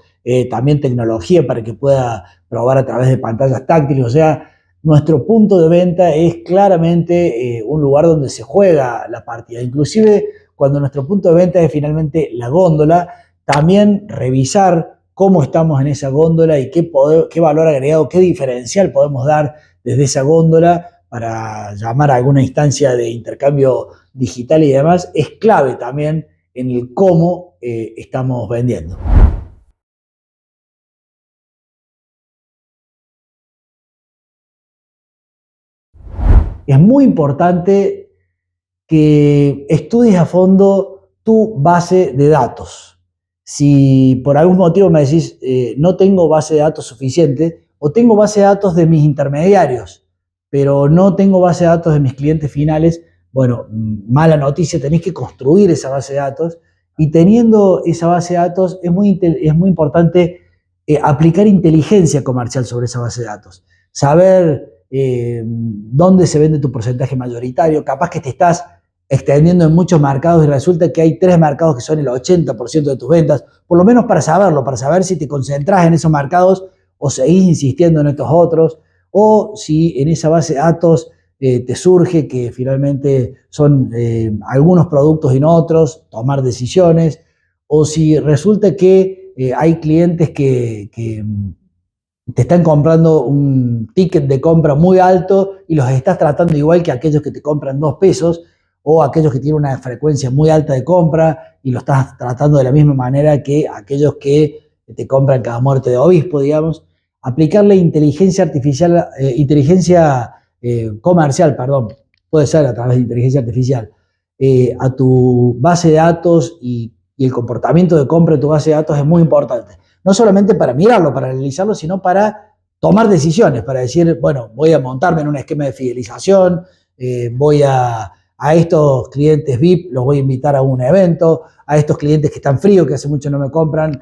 también tecnología para que pueda probar a través de pantallas táctiles. O sea, nuestro punto de venta es claramente un lugar donde se juega la partida. Inclusive cuando nuestro punto de venta es finalmente la góndola, también revisar cómo estamos en esa góndola y qué valor agregado, qué diferencial podemos dar desde esa góndola para llamar a alguna instancia de intercambio digital y demás, es clave también en el cómo estamos vendiendo. Es muy importante que estudies a fondo tu base de datos. Si por algún motivo me decís, no tengo base de datos suficiente, o tengo base de datos de mis intermediarios, pero no tengo base de datos de mis clientes finales, bueno, mala noticia, tenés que construir esa base de datos, y teniendo esa base de datos es muy importante aplicar inteligencia comercial sobre esa base de datos. Saber dónde se vende tu porcentaje mayoritario, capaz que te estás extendiendo en muchos mercados y resulta que hay 3 mercados que son el 80% de tus ventas, por lo menos para saberlo, para saber si te concentras en esos mercados o seguís insistiendo en estos otros, o si en esa base de datos te surge que finalmente son algunos productos y no otros, tomar decisiones, o si resulta que hay clientes que te están comprando un ticket de compra muy alto y los estás tratando igual que aquellos que te compran 2 pesos o aquellos que tienen una frecuencia muy alta de compra y lo estás tratando de la misma manera que aquellos que te compran cada muerte de obispo, digamos. Aplicarle inteligencia artificial, inteligencia comercial, perdón, puede ser a través de inteligencia artificial, a tu base de datos y el comportamiento de compra de tu base de datos es muy importante. No solamente para mirarlo, para analizarlo, sino para tomar decisiones, para decir, bueno, voy a montarme en un esquema de fidelización, voy a estos clientes VIP, los voy a invitar a un evento, a estos clientes que están fríos, que hace mucho no me compran,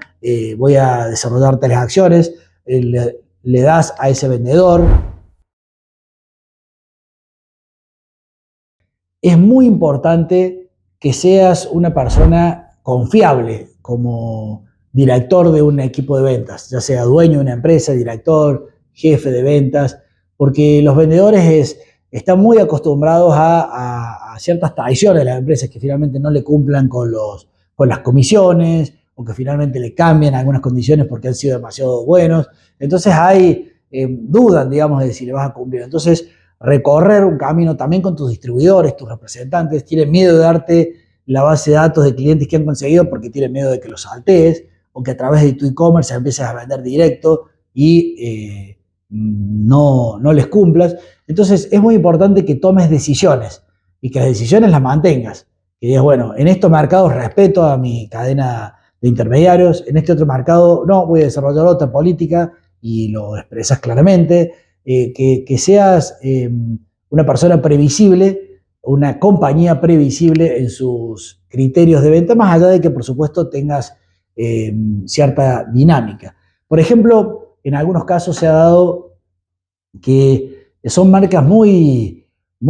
voy a desarrollar tales acciones, le das a ese vendedor. Es muy importante que seas una persona confiable como director de un equipo de ventas, ya sea dueño de una empresa, director, jefe de ventas, porque los vendedores están muy acostumbrados a ciertas traiciones de las empresas que finalmente no le cumplan con las comisiones o que finalmente le cambian algunas condiciones porque han sido demasiado buenos. Entonces hay dudas, digamos, de si le vas a cumplir. Entonces, recorrer un camino también con tus distribuidores, tus representantes, tienen miedo de darte la base de datos de clientes que han conseguido porque tienen miedo de que los saltees o que a través de tu e-commerce empieces a vender directo y no les cumplas. Entonces es muy importante que tomes decisiones y que las decisiones las mantengas. Que digas, bueno, en estos mercados respeto a mi cadena de intermediarios, en este otro mercado no, voy a desarrollar otra política y lo expresas claramente. Que seas una persona previsible, una compañía previsible en sus criterios de venta, más allá de que por supuesto tengas cierta dinámica. Por ejemplo, en algunos casos se ha dado que son marcas muy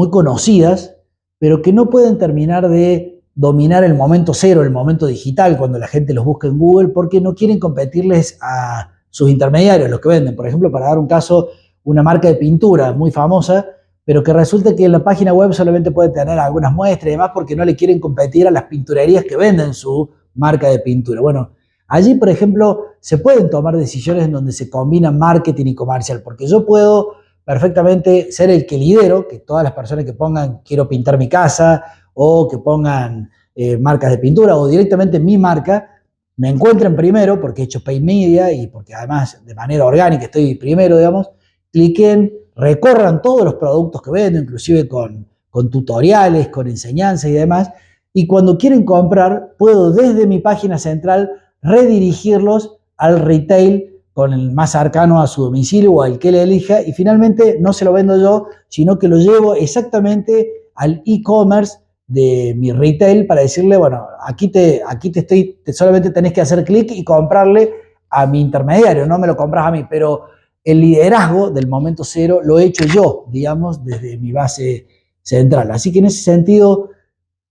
conocidas, pero que no pueden terminar de dominar el momento cero, el momento digital, cuando la gente los busca en Google, porque no quieren competirles a sus intermediarios, los que venden. Por ejemplo, para dar un caso, una marca de pintura muy famosa, pero que resulta que en la página web solamente puede tener algunas muestras y demás porque no le quieren competir a las pinturerías que venden su marca de pintura. Bueno, allí, por ejemplo, se pueden tomar decisiones en donde se combinan marketing y comercial, porque yo puedo perfectamente ser el que lidero, que todas las personas que pongan quiero pintar mi casa o que pongan marcas de pintura o directamente mi marca, me encuentren primero porque he hecho paid media y porque además de manera orgánica estoy primero, digamos, cliquen, recorran todos los productos que vendo, inclusive con tutoriales, con enseñanzas y demás, y cuando quieren comprar, puedo desde mi página central redirigirlos al retail con el más cercano a su domicilio o al que le elija, y finalmente no se lo vendo yo, sino que lo llevo exactamente al e-commerce de mi retail para decirle, bueno, aquí te estoy, solamente tenés que hacer clic y comprarle a mi intermediario, no me lo compras a mí, pero el liderazgo del momento cero lo he hecho yo, digamos, desde mi base central. Así que en ese sentido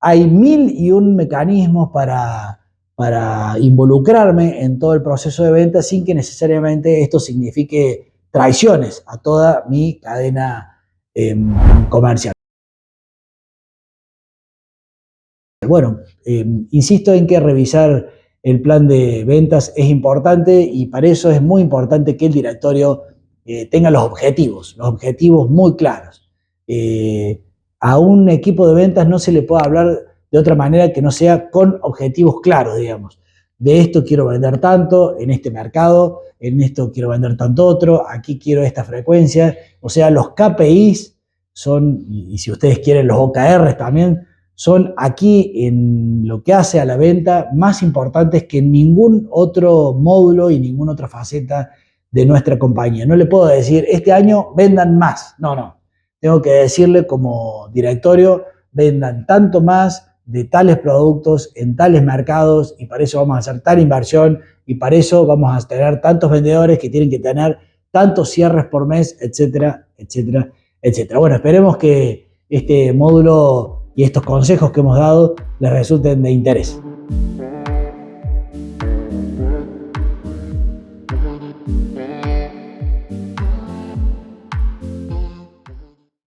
hay 1001 mecanismos para involucrarme en todo el proceso de venta sin que necesariamente esto signifique traiciones a toda mi cadena comercial. Bueno, insisto en que revisar el plan de ventas es importante y para eso es muy importante que el directorio tenga los objetivos muy claros. A un equipo de ventas no se le puede hablar de otra manera que no sea con objetivos claros, digamos. De esto quiero vender tanto en este mercado, en esto quiero vender tanto otro, aquí quiero esta frecuencia. O sea, los KPIs son, y si ustedes quieren los OKRs también, son aquí en lo que hace a la venta más importantes que en ningún otro módulo y ninguna otra faceta de nuestra compañía. No le puedo decir, este año vendan más. No, no. Tengo que decirle como directorio, vendan tanto más de tales productos en tales mercados y para eso vamos a hacer tal inversión y para eso vamos a tener tantos vendedores que tienen que tener tantos cierres por mes, etcétera, etcétera, etcétera. Bueno, esperemos que este módulo y estos consejos que hemos dado les resulten de interés.